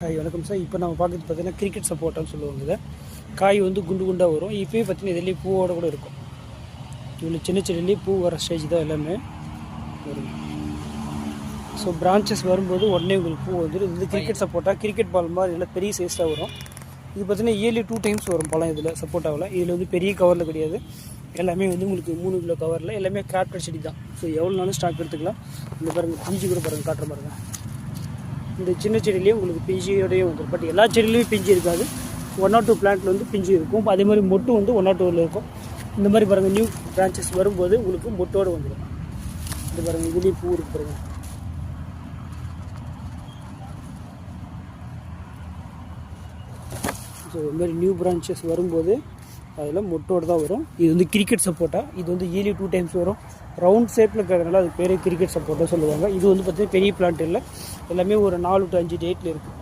காய் வணக்கம் சார். இப்போ நம்ம பார்க்குறது பார்த்தீங்கன்னா கிரிக்கெட் சப்போட்டான்னு சொல்லுவாங்க. இதை காய் வந்து குண்டு குண்டாக வரும். இப்போயே பார்த்தீங்கன்னா இதுலேயே பூவோட கூட இருக்கும். இவ்வளோ சின்ன செடியிலேயே பூ வர ஸ்டேஜ் தான் எல்லாமே வரும். ஸோ பிரான்ச்சஸ் வரும்போது உடனே உங்களுக்கு பூ வந்துடும். இது கிரிக்கெட் சப்போட்டா, கிரிக்கெட் பால் மாதிரி எல்லாம் பெரிய சைஸாக வரும். இது பார்த்தீங்கன்னா இயர்லி 2 times வரும் பழம். இதில் சப்போட்டாவில் இதில் வந்து பெரிய கவரில் கிடையாது. எல்லாமே வந்து உங்களுக்கு 3 கிலோ கவரில் எல்லாமே கிராஃப்டட் செடி தான். ஸோ எவ்வளோ நாளும் ஸ்டாக் எடுத்துக்கலாம். இந்த பாருங்கள் பிஞ்சு கூட பாருங்கள், காட்டுற பாருங்க. இந்த சின்ன செடியிலேயே உங்களுக்கு பிஞ்சியோடையே வந்துடும். பட் எல்லா செடியிலையும் பிஞ்சு இருக்காது. 1 or 2 பிளான்ட்டில் வந்து பிஞ்சு இருக்கும். அதே மாதிரி மொட்டு வந்து 1 or 2 இருக்கும். இந்த மாதிரி பாருங்கள், நியூ பிரான்ச்சஸ் வரும்போது உங்களுக்கு மொட்டோடு வந்துடும். இது பாருங்கள், இதுலேயும் பூ இருக்கு பாருங்கள். ஸோ இது மாதிரி நியூ பிரான்ச்சஸ் வரும்போது அதில் மொட்டோடு தான் வரும். இது வந்து கிரிக்கெட் சப்போட்டா. இது வந்து இயர்லி 2 times வரும். ரவுண்ட் ஷேப்பில் இருக்கிறதுனால அது பேர் கிரிக்கெட் சப்போட்டா சொல்லுவாங்க. இது வந்து பார்த்திங்கன்னா பெரிய பிளான்ட் இல்லை, எல்லாமே ஒரு 4 to 5 டேட்டில் இருக்குது.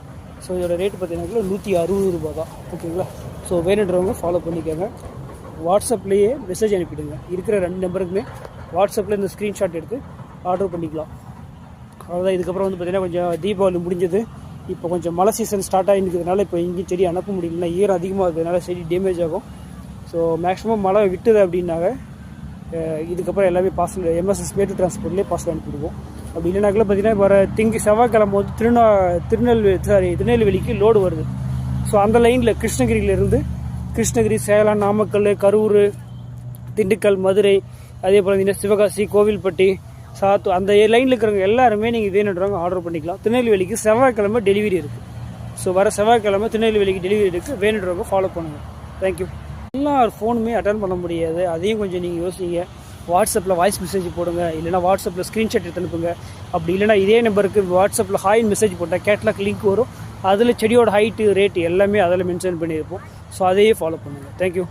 ஸோ இதோட ரேட்டு பார்த்தீங்கன்னா 160 ரூபா தான். ஓகேங்களா? ஸோ வேணுன்றவங்க ஃபாலோ பண்ணிக்கோங்க. வாட்ஸ்அப்லேயே மெசேஜ் அனுப்பிடுங்க. இருக்கிற 2 நம்பருக்குமே வாட்ஸ்அப்பில் இந்த ஸ்க்ரீன்ஷாட் எடுத்து ஆர்டர் பண்ணிக்கலாம். அவ்வளோதான். இதுக்கப்புறம் வந்து பார்த்திங்கன்னா கொஞ்சம் தீபாவளி முடிஞ்சது. இப்போ கொஞ்சம் மழை சீசன் ஸ்டார்ட் ஆகிருக்கிறதுனால இப்போ எங்கேயும் செடி அனுப்ப முடியல. ஈரம் அதிகமாக இருக்கிறதுனால செடி டேமேஜ் ஆகும். ஸோ மேக்ஸிமம் மழை விட்டுது அப்படின்னாங்க இதுக்கப்புறம் எல்லாமே பார்சல் எம்எஸ்எஸ் மேட்டு டிரான்ஸ்போர்ட்லேயே பார்சல் அனுப்பிடுவோம். அப்படி இல்லைனாக்கில் பார்த்தீங்கன்னா வர செவ்வாய்க்கிழமை வந்து திருநெல்வேலிக்கு லோடு வருது. ஸோ அந்த லைனில் கிருஷ்ணகிரியிலேருந்து கிருஷ்ணகிரி, சேலம், நாமக்கல், கரூர், திண்டுக்கல், மதுரை, அதே போல் பார்த்தீங்கன்னா சிவகாசி, கோவில்பட்டி, சாத்தூர், அந்த லைனில் இருக்கிறவங்க எல்லாருமே நீங்கள் வேணுன்றவங்க ஆர்டர் பண்ணிக்கலாம். திருநெல்வேலிக்கு செவ்வாய்க்கிழமை டெலிவரி இருக்குது. ஸோ வர செவ்வாய்க்கிழமை திருநெல்வேலிக்கு டெலிவரி இருக்குது. வேணுன்றவங்க ஃபாலோ பண்ணுங்கள். தேங்க்யூ. எல்லா ஃபோனுமே அட்டன் பண்ண முடியாது. அதையும் கொஞ்சம் நீங்கள் யோசிங்க. வாட்ஸ்அப்பில் வாய்ஸ் மெசேஜ் போடுங்க, இல்லைனா வாட்ஸ்அப்பில் ஸ்க்ரீன்ஷாட் எடுத்து அனுப்புங்க. அப்படி இல்லைனா இதே நம்பருக்கு வாட்ஸ்அப்பில் ஹாய் மெசேஜ் போட்டால் கேட்லாக் லிங்க் வரும். அதில் செடியோட ஹைட்டு, ரேட்டு எல்லாமே அதில் மென்ஷன் பண்ணியிருப்போம். ஸோ அதையே ஃபாலோ பண்ணுங்கள். தேங்க்யூ.